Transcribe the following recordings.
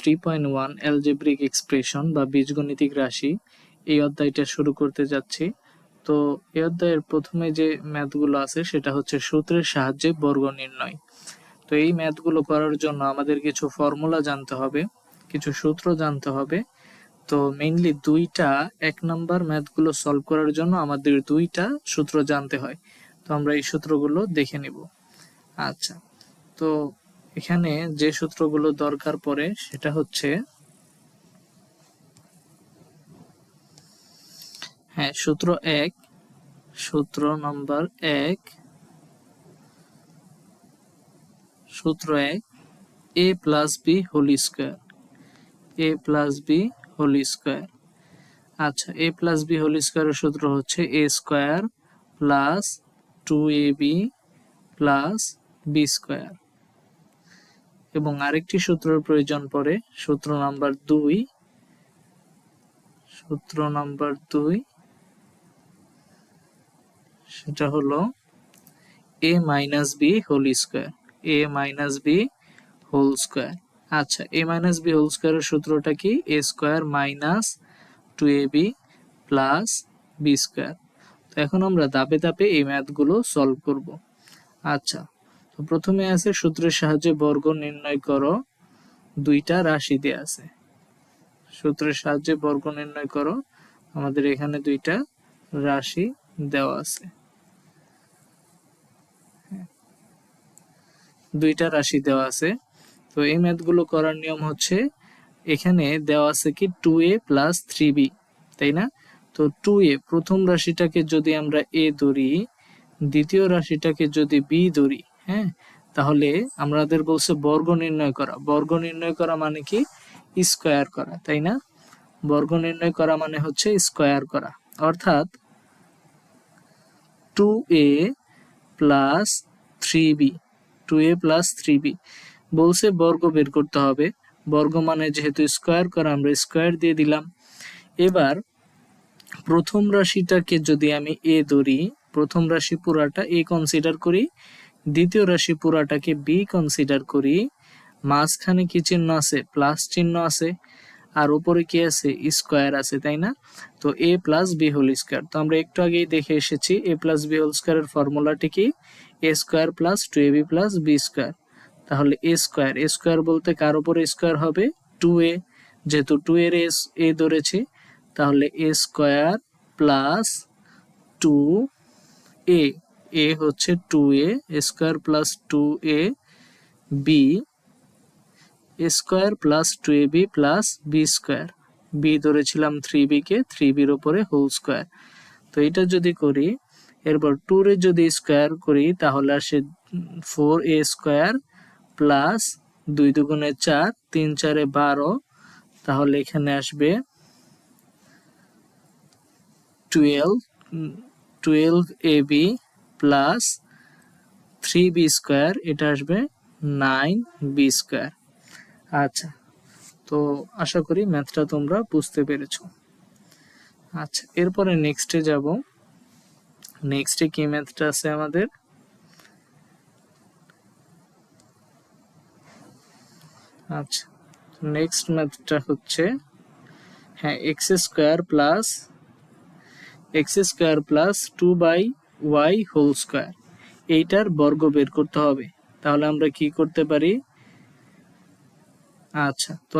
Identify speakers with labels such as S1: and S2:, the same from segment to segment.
S1: 3.1 algebraic expression বা বীজগণিতিক রাশি এই অধ্যায়টা শুরু করতে যাচ্ছি। তো এই অধ্যায়ের প্রথমে যে ম্যাথগুলো আছে সেটা হচ্ছে সূত্রের সাহায্যে বর্গ নির্ণয়। তো এই ম্যাথগুলো করার জন্য আমাদের কিছু ফর্মুলা জানতে হবে, কিছু সূত্র জানতে হবে। তো মেইনলি দুইটা 1 নাম্বার ম্যাথগুলো সলভ করার জন্য আমাদের দুইটা সূত্র জানতে হয়। তো আমরা এই সূত্রগুলো দেখে নিব। আচ্ছা, তো এখানে যে সূত্রগুলো দরকার পড়ে সেটা হচ্ছে সূত্র 1, সূত্র নাম্বার 1, সূত্র 1 a plus b whole square, a plus b whole square. আচ্ছা, a প্লাস বি হোল স্কয়ারের সূত্র হচ্ছে a square plus 2ab plus B square. এবং আরেকটি সূত্রের প্রয়োজন পড়ে, সূত্র নাম্বার 2, সূত্র নাম্বার 2 সেটা হলো a minus B whole square, a minus B whole square. আচ্ছা, a মাইনাস বি হোল স্কয়ারের সূত্রটা কি? a square minus 2ab plus B square. তো এখন আমরা ধাপে ধাপে এই ম্যাথগুলো সলভ করব। আচ্ছা, তো প্রথমে আছে সূত্রের সাহায্যে বর্গ নির্ণয় করো, দুইটা রাশি দেয়া আছে। সূত্রের সাহায্যে বর্গ নির্ণয় করো, আমাদের এখানে দুইটা রাশি দেওয়া আছে, দুইটা রাশি দেওয়া আছে। তো এই ম্যাথগুলো করার নিয়ম হচ্ছে, এখানে দেওয়া আছে কি 2a প্লাস 3b, তাই না? তো 2a প্রথম রাশিটাকে যদি আমরা a ধরি, দ্বিতীয় রাশিটাকে যদি b ধরি, হ্যাঁ, তাহলে আমাদের বলছে বর্গ নির্ণয় করা। বর্গ নির্ণয় করা মানে কি? স্কয়ার করা, তাই না? বর্গ নির্ণয় করা মানে হচ্ছে স্কয়ার করা, অর্থাৎ 2a plus 3b, 2a plus 3b বলছে বর্গ বের করতে হবে। বর্গ মানে যেহেতু স্কয়ার করা, আমরা স্কয়ার দিয়ে দিলাম। এবার প্রথম রাশিটাকে যদি আমি a ধরি, প্রথম রাশি পুরাটা a কনসিডার করি, দ্বিতীয় রাশি পুরাটাকে b কনসিডার করি, মাঝখানে কি চিহ্ন আছে? প্লাস চিহ্ন আছে, আর উপরে কি আছে? স্কয়ার আছে, তাই না? তো a plus b whole square. তো আমরা একটু আগেই দেখে এসেছি a প্লাস বি হোল স্কয়ারের ফর্মুলাটি কি? a square plus 2ab plus B square. তাহলে a স্কয়ার, a স্কয়ার বলতে কার উপরে স্কয়ার হবে? 2a, যেহেতু 2 এর a ধরেছি, তাহলে a square plus 2a, a হচ্ছে 2a, square plus 2a, b square plus 2ab plus B square. b ধরেছিলাম 3b কে, 3b এর উপরে হোল স্কয়ার। তো এটা যদি করি, এরপর 2 এর যদি স্কয়ার করি, তাহলে আসে 4a স্কয়ার প্লাস 2 দুগুণে 4, 3 4 12, তাহলে এখানে আসবে 12ab প্লাস 3b স্কয়ার, এটা আসবে 9b স্কয়ার। আচ্ছা, তো আশা করি ম্যাথটা তোমরা বুঝতে পেরেছো। আচ্ছা, এরপরে নেক্সটে যাব। নেক্সটে কি ম্যাথটা আছে আমাদের? আচ্ছা, নেক্সট ম্যাথটা হচ্ছে x square plus 2y whole square, এইটার বর্গ বের করতে হবে। তাহলে আমরা কি করতে পারি? আচ্ছা, তো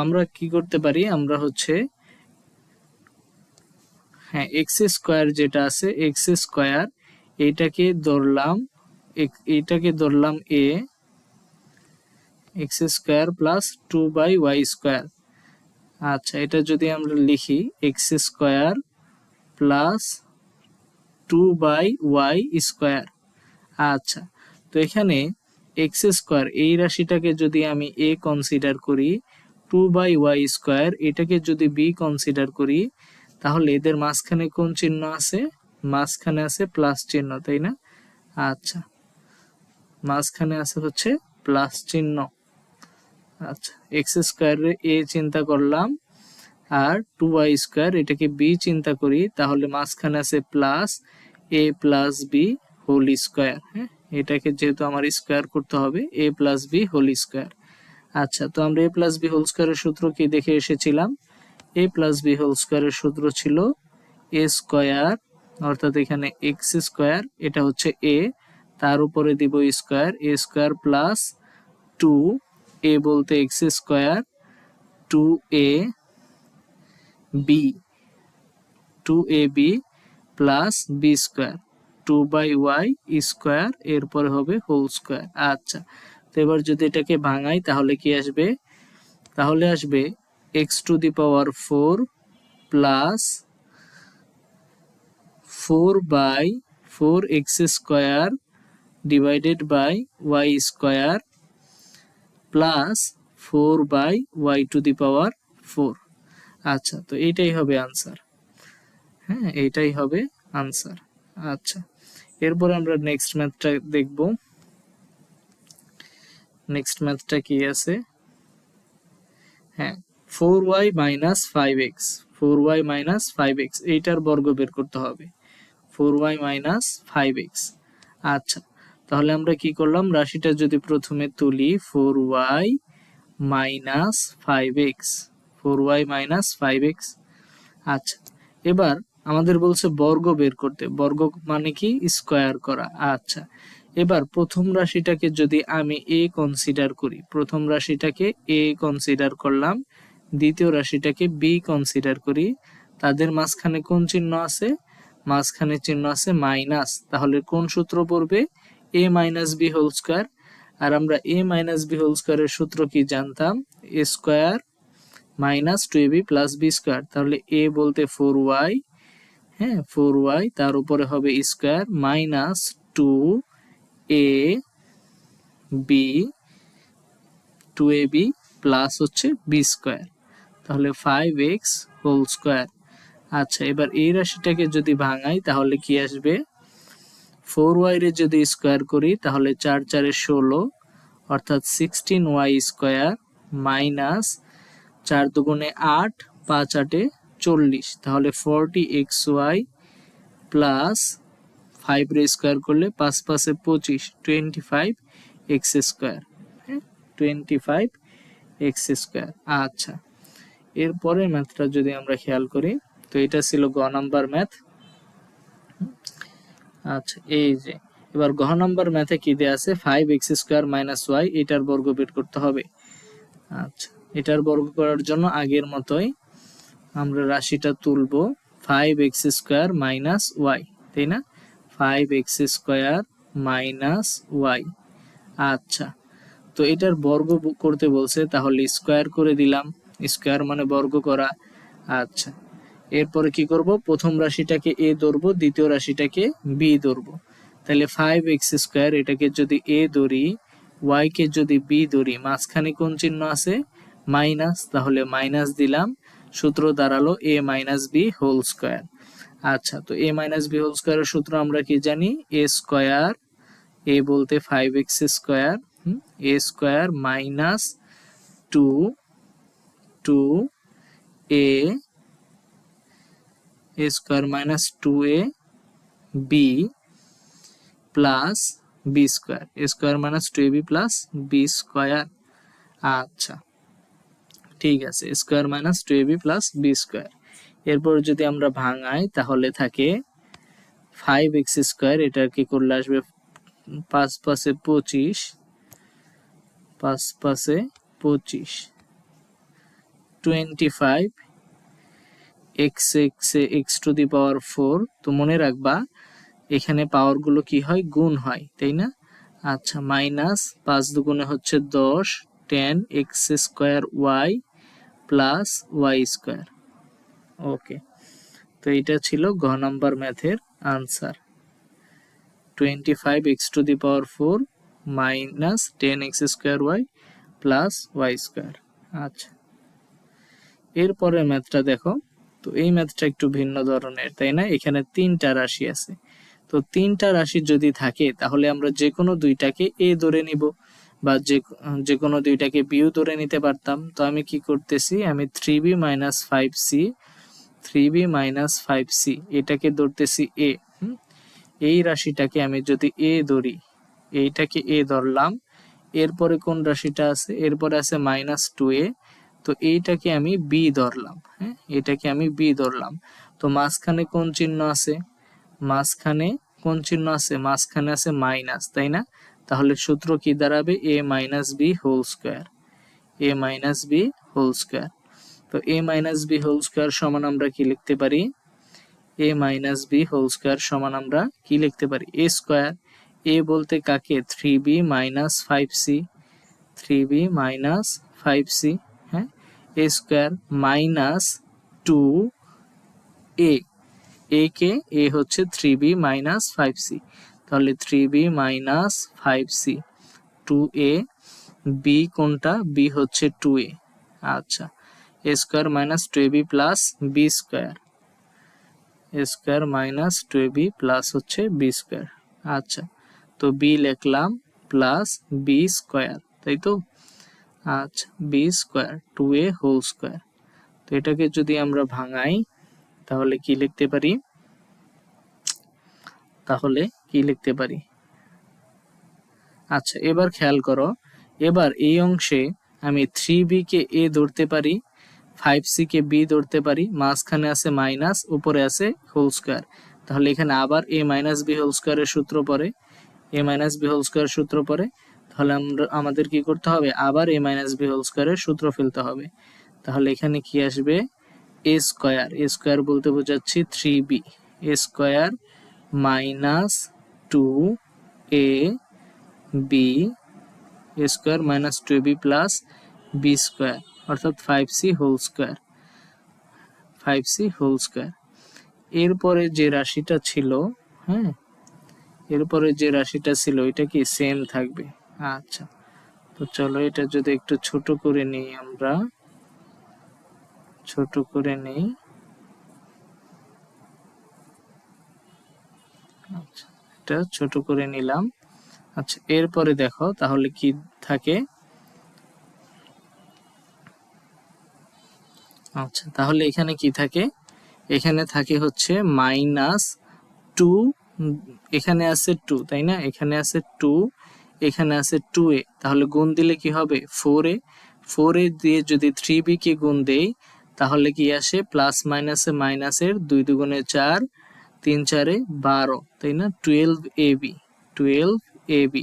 S1: আমরা কি করতে পারি? আমরা হচ্ছে এক্স স্কয়ার যেটা আছে, এক্স স্কয়ার এইটাকে ধরলাম a, x square plus 2y square. আচ্ছা, এটা যদি আমরা লিখি x square plus 2y square. আচ্ছা, তো এখানে এক্স স্কয়ার এই রাশিটাকে যদি আমি a কনসিডার করি, 2y স্কয়ার এটাকে যদি b কনসিডার করি, তাহলে এদের মাঝখানে কোন চিহ্ন আছে? মাঝখানে আছে প্লাস চিহ্ন, তাই না? আচ্ছা, মাঝখানে আছে হচ্ছে প্লাস চিহ্ন। আচ্ছা, এক্স স্কয়ারে a চিন্তা করলাম, আর 2y স্কয়ার এটাকে b চিন্তা করি, তাহলে মাঝখানে আছে plus a plus b whole square. হ্যাঁ, এটাকে যেহেতু আমার স্কোয়ার করতে হবে a plus b whole square. আচ্ছা, তো আমরা a প্লাস বি হোল স্কোয়ারের সূত্র কি দেখে এসেছিলাম? a প্লাস বি হোল স্কোয়ারের সূত্র ছিল a স্কোয়ার, অর্থাৎ এখানে এক্স স্কোয়ার, এটা হচ্ছে a, তার উপরে দিব square, a square plus 2a বলতে x square, 2a b, 2ab plus B square, 2/y square, এরপরে হবে হোল স্কোয়ার। আচ্ছা, তো এবার যদি এটাকে ভাঙাই তাহলে কি আসবে? তাহলে আসবে x⁴ plus 4/4x square divided by y square plus 4/y⁴। আচ্ছা, তো এইটাই হবে আনসার। হ্যাঁ, এইটাই হবে আনসার। আচ্ছা, এরপর আমরা নেক্সট ম্যাথটা দেখব। নেক্সট ম্যাথটা কি আছে? হ্যাঁ, 4y minus 5x, 4y minus 5x, এইটার বর্গ বের করতে হবে, 4y মাইনাস 5x। আচ্ছা, তাহলে আমরা কি করলাম? রাশিটা যদি প্রথমে তুলি 4y minus 5x, 4y minus 5x। আচ্ছা, এবার আমাদের বলছে বর্গ বের করতে, বর্গ মানে কি? স্কোয়ার করা। আচ্ছা, এবার প্রথম রাশিটাকে যদি আমি a কনসিডার করি, প্রথম রাশিটাকে a কনসিডার করলাম, দ্বিতীয় রাশিটাকে b কনসিডার করি, তাদের মাঝখানে কোন চিহ্ন আছে? মাঝখানে চিহ্ন আছে মাইনাস, তাহলে কোন সূত্র পড়বে? a minus B whole square. আর আমরা a মাইনাস বি হোল স্কোয়ারের সূত্র কি জানতাম? a square minus 2ab plus B square, তাহলে a বলতে 4y, হ্যাঁ 4y, তার উপরে হবে square minus 2ab, 2ab plus হচ্ছে বি স্কোয়ার, তাহলে 5x হোল স্কোয়ার। আচ্ছা, এবার এই রাশিটাকে যদি ভাঙাই তাহলে কি আসবে? 4y রে যদি স্কোয়ার করি তাহলে 4 4 16, অর্থাৎ 16y স্কোয়ার মাইনাস 4 দুগুণে 8, 5 8 40, তাহলে 40xy প্লাস 5 রে স্কোয়ার করলে 5 5 25, 25x স্কোয়ার, হ্যাঁ 25x স্কোয়ার। আচ্ছা, এরপরের ম্যাথটা যদি আমরা খেয়াল করি, তো এটা ছিল গ নাম্বার ম্যাথ। আচ্ছা, এই যে এবার ঘ নাম্বার ম্যাথে কি দেয়া আছে? 5x স্কোয়ার মাইনাস y, এটার বর্গ বের করতে হবে। আচ্ছা, এটার বর্গ করার জন্য আগের মতোই আমরা রাশিটা তুলব 5x স্কোয়ার মাইনাস y, তাই না? 5x square minus y। আচ্ছা, তো এটার বর্গ করতে বলছে, তাহলে স্কোয়ার করে দিলাম, স্কোয়ার মানে বর্গ করা। আচ্ছা, এরপরে কি করব? প্রথম রাশিটাকে a ধরবো, দ্বিতীয় রাশিটাকে b ধরবো, তাহলে 5x স্কোয়ার, এটাকে যদি a ধরি, y কে যদি b ধরি, মাঝখানে কোন চিহ্ন আছে? মাইনাস, তাহলে মাইনাস দিলাম, সূত্র দাঁড়ালো a minus B whole square. আচ্ছা, তো a মাইনাস বি হোল স্কোয়ারের সূত্র আমরা কি জানি? a স্কোয়ার, a বলতে 5x square, a square minus 2a square minus 2a B plus B square, square minus 2ab plus B square. আচ্ছা, ঠিক আছে, square minus 2ab plus B square. এরপর যদি আমরা ভাঙাই তাহলে থাকে 5x স্কোয়ার, এটা কি করলে আসবে? 5 5 25, 5 5 25, 25 x⁴। তো মনে রাখবা এখানে পাওয়ার গুলো কি হয়? গুণ হয়, তাই না? আচ্ছা, মাইনাস 5 দুগুণে হচ্ছে 10, 10 x square y plus y square. Okay, তো এটা ছিল ঘ নাম্বার ম্যাথের answer, 25x⁴ minus 10x square y plus y square. আচ্ছা, এরপরের ম্যাথটা দেখো, তো এই ম্যাথটা একটু ভিন্ন ধরনের, তাই না? এখানে 3টা রাশি আছে, তো 3টা রাশি যদি থাকে তাহলে আমরা যে কোনো দুইটাকে a ধরে নিব, বা যে কোনো দুইটাকে b ধরে নিতে পারতাম। তো আমি কি করতেছি? আমি 3b minus 5c, 3b minus 5c এটাকে ধরতেছি a। এই রাশিটাকে আমি যদি a ধরি, এইটাকে এ ধরলাম, এরপরে কোন রাশিটা আছে, এরপরে আছে -2a, তো এইটাকে আমি বি ধরলাম। হ্যাঁ, এটাকে আমি বি ধরলাম। তো মাঝখানে কোন চিহ্ন আছে, মাঝখানে কোন চিহ্ন আছে, মাঝখানে আছে মাইনাস, তাই না? তাহলে সূত্র কি দাঁড়াবে, a minus B whole square, a minus B whole square. তো a minus B whole square সমান আমরা কি লিখতে পারি, a minus B whole square সমান আমরা কি লিখতে পারি, a স্কোয়ার। a বলতে কাকে, 3b minus 5c, 3b minus 5c, হ্যাঁ, a square minus 2a, a K, a হচ্ছে 3b মাইনাস 5c, তাহলে 3b minus 5c, 2a, b কোনটা, b হচ্ছে 2a। আচ্ছা, a square minus 2ab plus b square, a square minus 2ab plus হচ্ছে b square. আচ্ছা, তো b লিখলাম plus b square, তাই তো? আচ্ছা, b square 2a whole square. তো এটাকে যদি আমরা ভাঙাই তাহলে কি লিখতে পারি, তাহলে কি লিখতে পারি? আচ্ছা, এবার খেয়াল করো, এবার এই অংশে আমি 3b কে a ধরতে পারি, 5c কে b ধরতে পারি, মাঝখানে আছে মাইনাস, উপরে আছে হোল স্কোয়ার। তাহলে এখানে আবার a মাইনাস b হোল স্কোয়ারের সূত্র পড়ে, a মাইনাস b হোল স্কোয়ার সূত্র পড়ে। তাহলে আমাদের কি করতে হবে, আবার a মাইনাস b হোল স্কোয়ারের সূত্র ফেলতে হবে। তাহলে এখানে কি আসবে, a স্কোয়ার, a স্কোয়ার বলতে বোঝাচ্ছি 3b, a square minus 2a b, a square minus 2b plus b square, অর্থাৎ 5c whole square, 5c whole square. এরপরে যে রাশিটা ছিল, হ্যাঁ, এরপরে যে রাশিটা ছিল এটা কি সেম থাকবে। আচ্ছা, তো চলো এটা যদি একটু ছোট করে নিই, আমরা ছোট করে নেই। আচ্ছা, এটা ছোট করে নিলাম। আচ্ছা, এরপরে দেখো তাহলে কি থাকে। আচ্ছা, তাহলে এখানে কি থাকে, এখানে থাকে হচ্ছে -2, এখানে আছে 2, তাই না? এখানে আছে 2, এখানে আছে 2a, তাহলে গুণ দিলে কি হবে, 4a, 4a দিয়ে যদি 3b কে গুণ দেই তাহলে কি আসে, প্লাস মাইনাসে মাইনাসের 2 দুগুণে 4, 3 4 12, তাই না? 12ab, 12ab।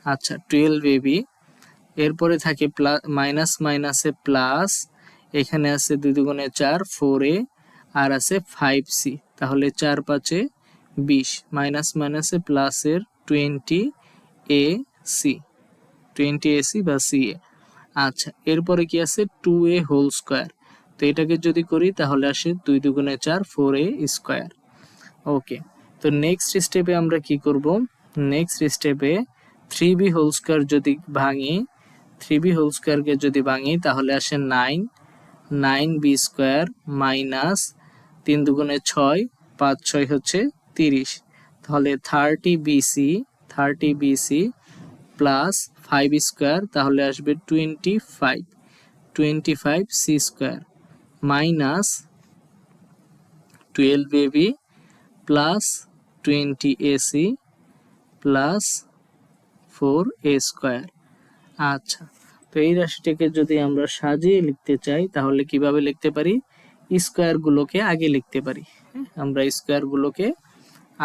S1: আচ্ছা, 12ab। এরপরে থাকে মাইনাস মাইনাসে প্লাস, এখানে আছে 2 দুগুণে 4, 4a, আর আছে 5c, তাহলে 4 5 20, মাইনাস মাইনাসে প্লাসের 20ac, 20ac বা ca। আচ্ছা, এরপরে কি আছে, 2a হোল স্কোয়ার। তো এটাকে যদি করি তাহলে আসে 2 দুগুণে 4, 4a স্কোয়ার। ওকে, তো নেক্সট স্টেপে আমরা কি করব, নেক্সট স্টেপে 3b হোল স্কোয়ার যদি ভাঙি, 3b হোল স্কোয়ারকে যদি ভাঙি তাহলে আসে 9, 9b স্কোয়ার মাইনাস 3 দুগুণে 6, 5 6 হচ্ছে 30, তাহলে 30bc, 30bc প্লাস 5 স্কোয়ার, তাহলে আসবে 25, 25c square minus 12ab plus 20ac plus 4a square. আচ্ছা, তো এই রাশিটাকে যদি আমরা সাজিয়ে লিখতে চাই তাহলে কিভাবে লিখতে পারি, স্কোয়ার গুলোকে আগে লিখতে পারি। আমরা স্কোয়ার গুলোকে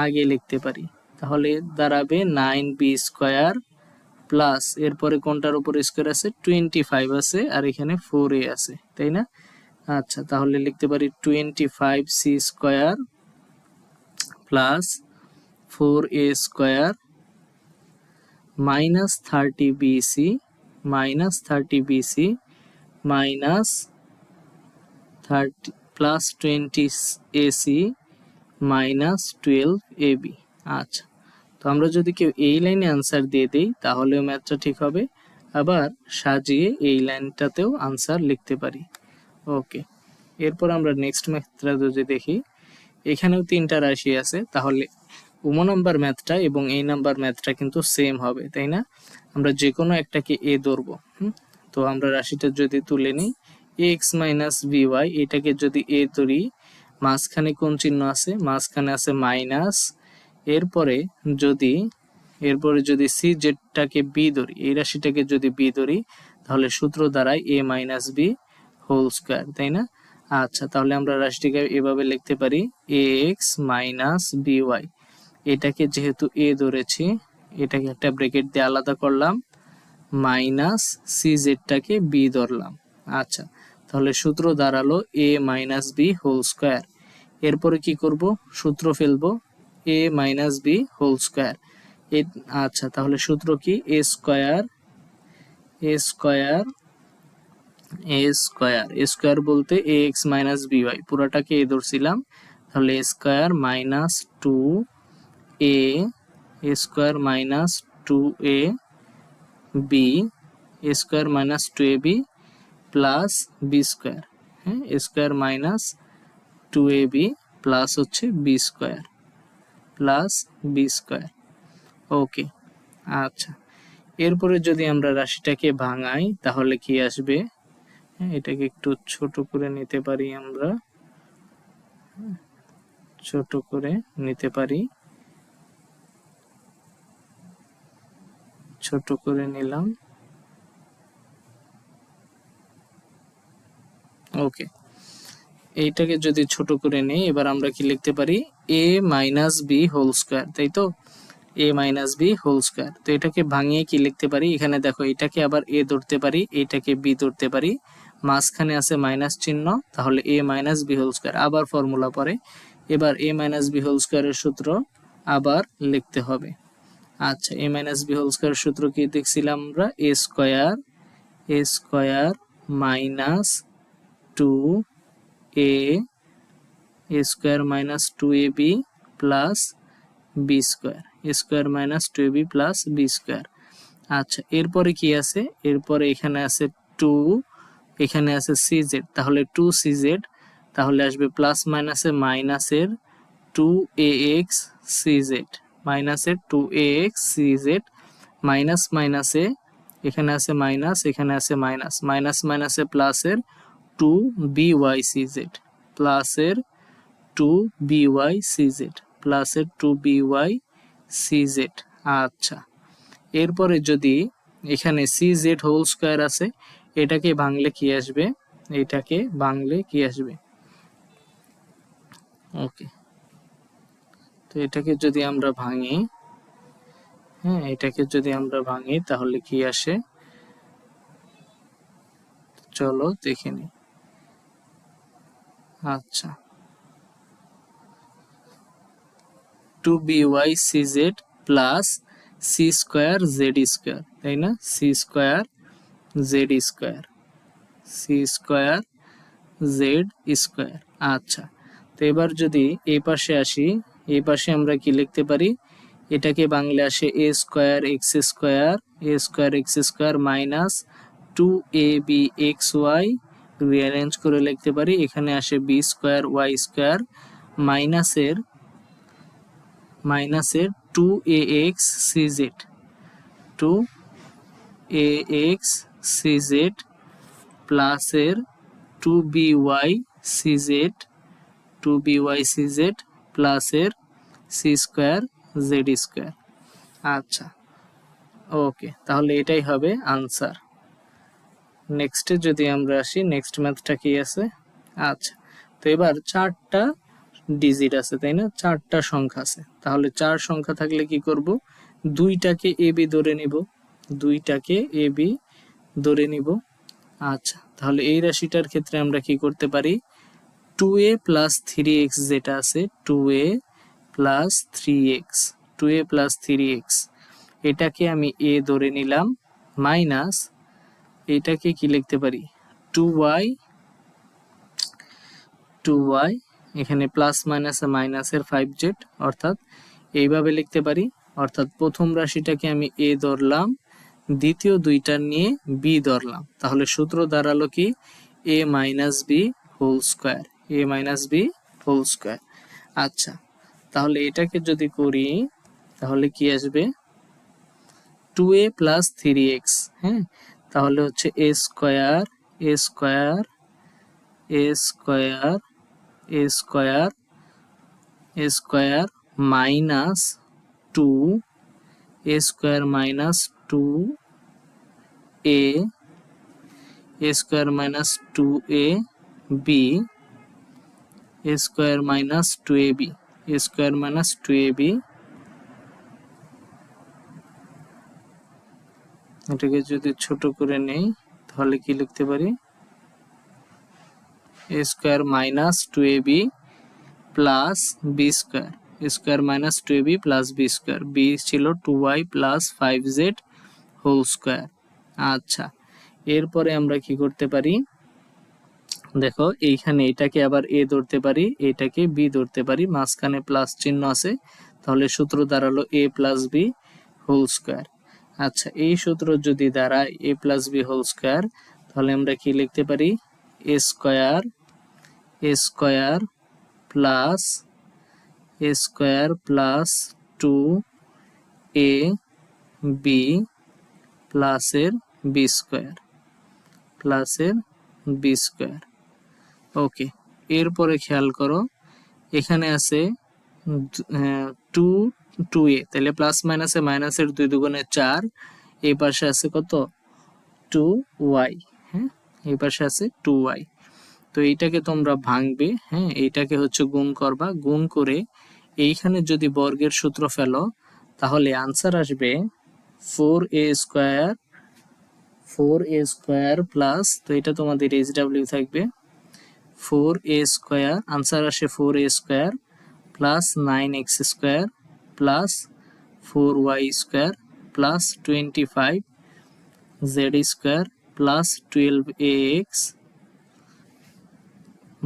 S1: আগে লিখতে পারি, তাহলে দাঁড়াবে 9b স্কোয়ার প্লাস, এরপরে কোনটার উপর স্কোয়ার আছে, 25 আছে, আর এখানে 4a আছে, তাই না? আচ্ছা, তাহলে লিখতে পারি 25c square plus 4a square minus 30bc, minus 30bc minus 30 plus 20ac minus 12ab। আচ্ছা, তো আমরা যদি কেউ এই লাইনে আনসার দিয়ে দিই তাহলেও ম্যাথটা ঠিক হবে, আবার সাজিয়ে এই লাইনটাতেও আনসার লিখতে পারি। ওকে, এরপর আমরা নেক্সট ম্যাথটা যদি দেখি, এখানেও 3টা রাশি আছে, তাহলে নাম্বার ম্যাথটা এবং এই নাম্বার ম্যাথটা কিন্তু সেম হবে, তাই না? আমরা যে কোনো একটাকে এ ধরবো। তো আমরা রাশিটা যদি তুলে নিই, ax মাইনাস by, এটাকে যদি এ ধরি, মাঝখানে কোন চিহ্ন আছে, মাঝখানে আছে মাইনাস, এরপরে যদি এরপরে যদি সি জেডটাকে বি ধরি, এই রাশিটাকে যদি বি ধরি, তাহলে সূত্র দ্বারাই এ মাইনাস বি হোল স্কোয়ার, তাই না? আচ্ছা, তাহলে আমরা রাশিটিকে এভাবে লিখতে পারি এ এক্স মাইনাস বি ওয়াই। এটাকে যেহেতু এ ধরেছি, এটাকে একটা ব্র্যাকেট দিয়ে আলাদা করলাম, মাইনাস সি জেডটাকে বি ধরলাম। আচ্ছা, তাহলে সূত্র দাঁড়ালো এ মাইনাস বি হোল স্কোয়ার। এরপরে কি করব, সূত্র ফেলবো এ মাইনাস বি হোল স্কোয়ার। আচ্ছা, তাহলে সূত্র কি এ square, A square, A square, A square বলতে এ এক্স মাইনাস বি ওয়াই, পুরোটাকে এ ধরছিলাম, তাহলে এ square minus two A, A square minus two A B, A square minus two A B plus B square. হ্যাঁ, এ square minus two A B plus হচ্ছে b square, plus B square. Okay, আচ্ছা, এরপরে যদি আমরা রাশিটাকে ভাঙাই তাহলে কি আসবে? হ্যাঁ, এটাকে একটু ছোট করে নিতে পারি আমরা, ছোট করে নিতে পারি, ছোট করে নিলাম। ওকে, এইটাকে যদি ছোট করে নেই, এবার আমরা কি লিখতে পারি এ মাইনাস বি হোল স্কোয়ার, তাই তো? এ মাইনাস বি হোল স্কোয়ার। তো এটাকে ভাঙিয়ে কি লিখতে পারি? এখানে দেখো, এটাকে আবার এ ধরতে পারি, এটাকে বি ধরতে পারি, মাঝখানে আছে মাইনাস চিহ্ন, তাহলে এ মাইনাস বি হোল স্কোয়ার। আবার ফর্মুলা পরে, এবার এ মাইনাস বি হোল স্কোয়ারের সূত্র আবার লিখতে হবে। আচ্ছা, এ মাইনাস বি হোল স্কোয়ারের সূত্র কি দেখছিলাম আমরা? এ square, A square minus two A, A square minus two A B plus B square, A square minus two A B plus B square. আচ্ছা, এরপরে কি আছে? এরপরে এখানে আছে টু, এখানে আছে সি জেড, তাহলে টু সি জেড, তাহলে আসবে প্লাস মাইনাসে মাইনাসের two a x c Z, মাইনাসের two a x c Z, minus মাইনাসে এখানে আছে মাইনাস, এখানে আছে মাইনাস, মাইনাস মাইনাসে প্লাসের two B Y C Z, প্লাসের two B Y C Z, প্লাসের two B Y C Z. আচ্ছা, এরপরে যদি এখানে সি জেড হোল স্কোয়ার আছে, এটাকে ভাঙলে কি আসবে? এটাকে ভাঙলে কি আসবে? ওকে, তো এটাকে যদি আমরা ভাঙি, হ্যাঁ, এটাকে যদি আমরা ভাঙি তাহলে কি আসে? চলো দেখে নিই। আচ্ছা, two B Y C z plus c square z square, তাই না? C square z square, c square z square. আচ্ছা, তো এবার যদি এই পাশে আসি, এই পাশে আমরা কি লিখতে পারি? এটাকে বাংলা আসে A square X square, A square X square minus two A B X Y, rearrange করে লিখতে পারি, এখানে আসে বি স্কোয়ার ওয়াই স্কোয়ার মাইনাসের, মাইনাসের two a x c z, two a x c Z প্লাসের two B Y C z, two B Y C Z প্লাসের c square z square. আচ্ছা, ওকে, তাহলে এটাই হবে আনসার। নেক্সটে যদি আমরা আসি, নেক্সট ম্যাথটা কি আছে? আচ্ছা, তো এবার চারটা ডিজিট আছে, তাই না? চারটা সংখ্যা আছে, তাহলে চার সংখ্যা থাকলে কি করব? দুইটাকে এ বি ধরে নিব, দুইটাকে এ বি ধরে নিব। আচ্ছা, তাহলে এই রাশিটার ক্ষেত্রে আমরা কি করতে পারি? Two A plus three x যেটা আছে, two A plus three x, two A plus three x, এটাকে আমি এ ধরে নিলাম, মাইনাস এটাকে কি লিখতে পারি? টু ওয়াই, টু ওয়াই, এখানে প্লাস মাইনাসে মাইনাসের ফাইভ জেড, অর্থাৎ এইভাবে লিখতে পারি। অর্থাৎ প্রথম রাশিটাকে আমি এ ধরলাম, দ্বিতীয় দুইটা নিয়ে বি ধরলাম, তাহলে সূত্র দাঁড়ালো কি? A minus B whole square, A minus B whole square. আচ্ছা, তাহলে এটাকে যদি করি তাহলে কি আসবে? Two A plus three X, হ্যাঁ, তাহলে হচ্ছে A square, A square, A square, A square, A square minus two A square minus 2a square minus 2ab square minus 2ab square minus 2ab, এটাকে যদি ছোট করে নেই তাহলে কি লিখতে পারি, A square minus 2ab plus B square, square minus 2ab plus B square, B ছিল 2y plus 5z whole square. আচ্ছা, এরপরে আমরা কি করতে পারি, দেখো এইখানে এটাকে আবার এ ধরতে পারি, এটাকে বি ধরতে পারি, মাঝখানে প্লাস চিহ্ন আছে, তাহলে সূত্র দাঁড়ালো এ প্লাস বি হোল স্কোয়ার। আচ্ছা, এই সূত্র যদি দাঁড়ায় এ প্লাস বি হোল স্কোয়ার, তাহলে আমরা কি লিখতে পারি, A square plus 2a B প্লাসের বি স্কোয়ার। ওকে, এরপরে খেয়াল করো এখানে আছে 2a, তাহলে প্লাস মাইনাসে মাইনাসের 2 দুগুণে 4, এই পাশে আছে কত 2y, হ্যাঁ এই পাশে আছে 2y। তো এইটাকে তোমরা ভাঙবে, হ্যাঁ এইটাকে হচ্ছে গুণ করবা, গুণ করে এইখানে যদি বর্গের সূত্র ফেলো তাহলে আনসার আসবে 4a স্কোয়ার প্লাস, তো এটা তোমাদের এইচডব্লিউ থাকবে 4a স্কোয়ার, আনসার আসে 4a square plus 9x square plus 4y square plus 25z square plus 12ax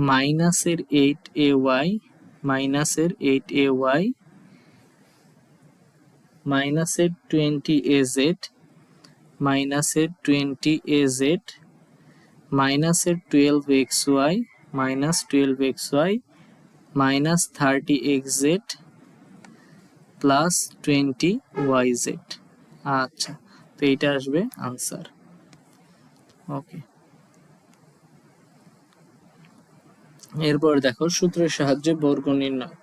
S1: মাইনাসের 8ay মাইনাসের 20az মাইনাসের 20az মাইনাসের 12xy minus 12xy minus 30xz plus 20yz। আচ্ছা, তো এইটা আসবে আনসার। ওকে, এরপর দেখো সূত্রের সাহায্যে বর্গ নির্ণয়।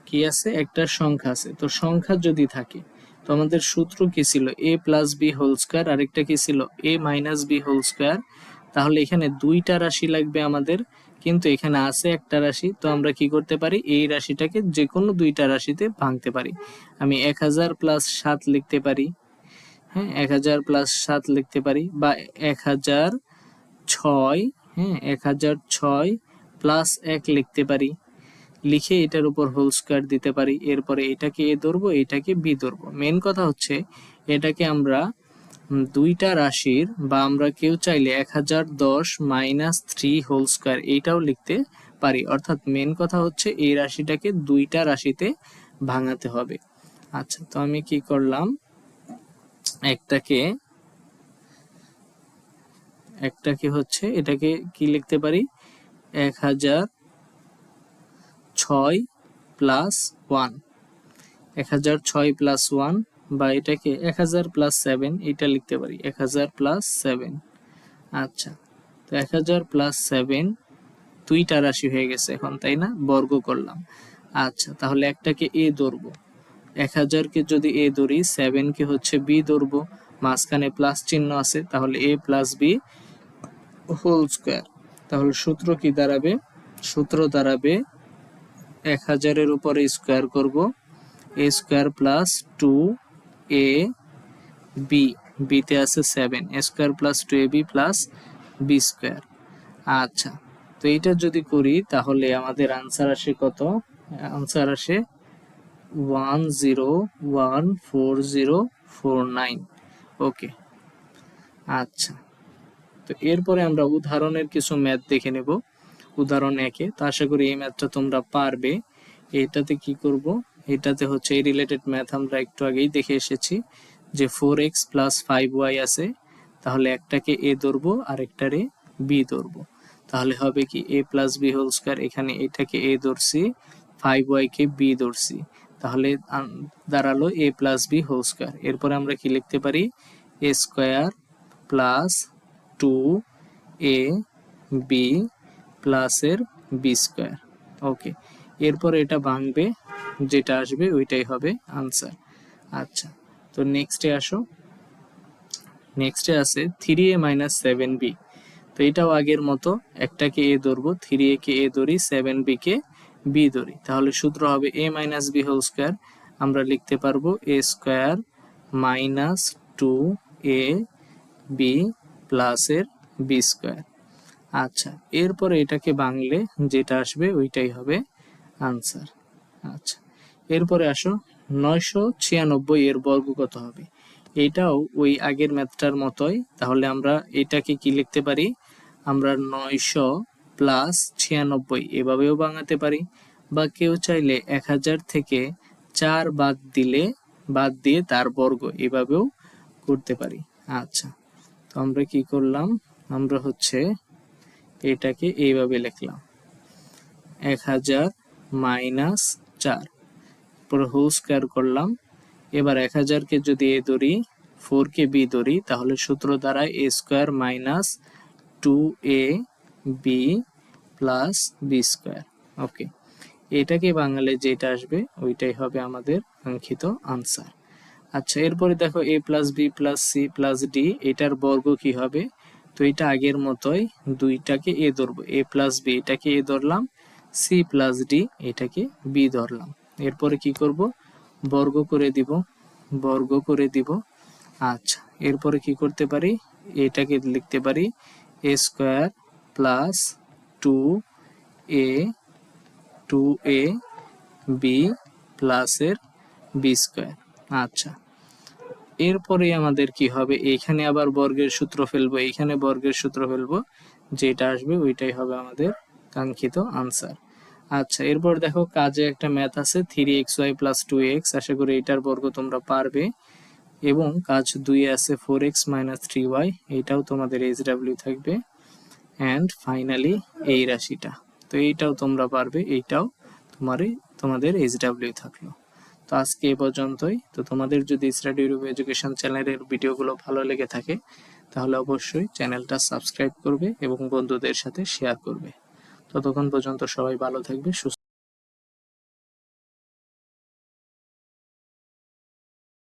S1: কি আছে, একটা সংখ্যা আছে, তো সংখ্যা যদি থাকে তো আমাদের সূত্র কি ছিল, এ প্লাস বি হোল স্কোয়ার, আরেকটা কি ছিল এ মাইনাস বি হোল স্কোয়ার। তাহলে এখানে দুইটা রাশি লাগবে আমাদের, কিন্তু এখানে আছে একটা রাশি, তো আমরা কি করতে পারি, এই রাশিটাকে যে কোনো দুইটা রাশিতে ভাঙতে পারি। আমি 1000 প্লাস 7 লিখতে পারি, হ্যাঁ 1000 প্লাস 7 লিখতে পারি, বা 1006, হ্যাঁ 1006 প্লাস 1 লিখতে পারি, লিখে এটার উপর হোল স্কোয়ার দিতে পারি। এরপরে এটাকে এ ধরবো, এটাকে বি ধরবো। মেন কথা হচ্ছে এটাকে আমরা দুইটা রাশির, বা আমরা কেউ চাইলে 1010 মাইনাস 3 হোল স্কোয়ার এইটাও লিখতে পারি। অর্থাৎ মেন কথা হচ্ছে এই রাশিটাকে দুইটা রাশিতে ভাঙাতে হবে। আচ্ছা, তো আমি কি করলাম, একটাকে হচ্ছে এটাকে কি লিখতে পারি, 1006 প্লাস 1, 1006 প্লাস 1, বা এটাকে 1000 প্লাস 7 এটা লিখতে পারি, 1000 প্লাস 7। আচ্ছা, তো 1000 প্লাস 7 দুইটা রাশি হয়ে গেছে এখন, তাই না, বর্গ করলাম। আচ্ছা, তাহলে একটাকে এ ধরবো, 1000কে যদি এ ধরি, 7কে হচ্ছে বি ধরবো, মাঝখানে প্লাস চিহ্ন আছে, তাহলে এ প্লাস বি হোল স্কোয়ার। তাহলে সূত্র কি দাঁড়াবে, সূত্র দাঁড়াবে 1000-এর উপরে স্কোয়ার করব, এ স্কোয়ার প্লাস 2a বি, বিতে আছে 7, A square plus 2ab plus B square. আচ্ছা, তো এইটা যদি করি তাহলে আমাদের আনসার আসে কত, আনসার আসে 1014,049। ওকে, আচ্ছা, তো এরপরে আমরা উদাহরণের কিছু ম্যাথ দেখে নেব। উদাহরণ 1-এ, তো আশা করি এই ম্যাথটা তোমরা পারবে। এটাতে কি করব, এটাতে হচ্ছে এই রিলেটেড ম্যাথ আমরা একটু আগেই দেখে এসেছি, যে 4x প্লাস 5y আছে, তাহলে একটাকে এ ধরবো আর একটারে বি ধরবো, তাহলে হবে কি এ প্লাস বি হোল স্কোয়ার, এখানে এটাকে এ ধরছি, 5y কে বি ধরছি, তাহলে দাঁড়ালো এ প্লাস বি হোল স্কোয়ার। এরপরে আমরা কি লিখতে পারি, A square plus 2a B প্লাসের বি স্কোয়ার। ওকে, এরপর এটা ভাঙবে, যেটা আসবে ওইটাই হবে আনসার। আচ্ছা, তো নেক্সটে আসো, নেক্সটে আছে 3a মাইনাস 7b। তো এটাও আগের মতো, একটাকে এ ধরবো, 3a কে এ ধরি, 7b কে বি ধরি, তাহলে সূত্র হবে a minus B whole square. আমরা লিখতে পারবো a square minus 2a B plus এর বি স্কোয়ার। আচ্ছা, এরপরে এটাকে ভাঙলে যেটা আসবে ওইটাই হবে আনসার। আচ্ছা, এরপরে আসো 996 এর বর্গ কত হবে। এটাও ওই আগের ম্যাথটার মতোই, তাহলে আমরা এটাকে কি লিখতে পারি, আমরা 900 প্লাস 96 এভাবেও ভাঙাতে পারি, বা কেউ চাইলে 1000 থেকে 4 বাদ দিয়ে তার বর্গ এভাবেও করতে পারি। আচ্ছা, তো আমরা কি করলাম, আমরা হচ্ছে এটাকে এইভাবে লিখলাম 1000 মাইনাস 4 পুরো হোল স্কয়ার করলাম। এবার 1000 কে যদি এ ধরি, 4 কে বি ধরি, তাহলে সূত্র দাঁড়ায় a square minus 2a B plus B square. Okay, এটাকে বাঙালি যেটা আসবে ওইটাই হবে আমাদের কাঙ্ক্ষিত আনসার। আচ্ছা, এরপরে দেখো a plus b plus c plus d, এটার বর্গ কি হবে। তো এটা আগের মতোই, দুইটাকে এ ধরবো, a প্লাস বি এটাকে এ ধরলাম, সি প্লাস ডি এটাকে বি ধরলাম। এরপরে কি করব, বর্গ করে দিব। আচ্ছা, এরপরে কি করতে পারি, এটাকে লিখতে পারি a square plus 2a B plus এর বি স্কয়ার। আচ্ছা, এরপরে আমাদের কি হবে, এইখানে আবার বর্গের সূত্র ফেলবো, এইখানে বর্গের সূত্র ফেলবো, যেটা আসবে ওইটাই হবে আমাদের কাঙ্ক্ষিত আনসার। আচ্ছা, এরপর দেখো কাজে একটা ম্যাথ আছে 3xy প্লাস 2x, আশা করি এটার বর্গ তোমরা পারবে। এবং কাজ 2 আছে 4x মাইনাস 3y, এটাও তোমাদের এইচডব্লিউ থাকবে। অ্যান্ড ফাইনালি এই রাশিটা, তো এইটাও তোমরা পারবে, এইটাও তোমাদের এইচডব্লিউ থাকলো। তো আজকে এ পর্যন্তই। তো তোমাদের যদি স্টাডি রুম এডুকেশন চ্যানেলের ভিডিওগুলো ভালো লেগে থাকে, তাহলে অবশ্যই চ্যানেলটা সাবস্ক্রাইব করবে এবং বন্ধুদের সাথে শেয়ার করবে। ততক্ষণ পর্যন্ত সবাই ভালো থাকবে, সুস্থ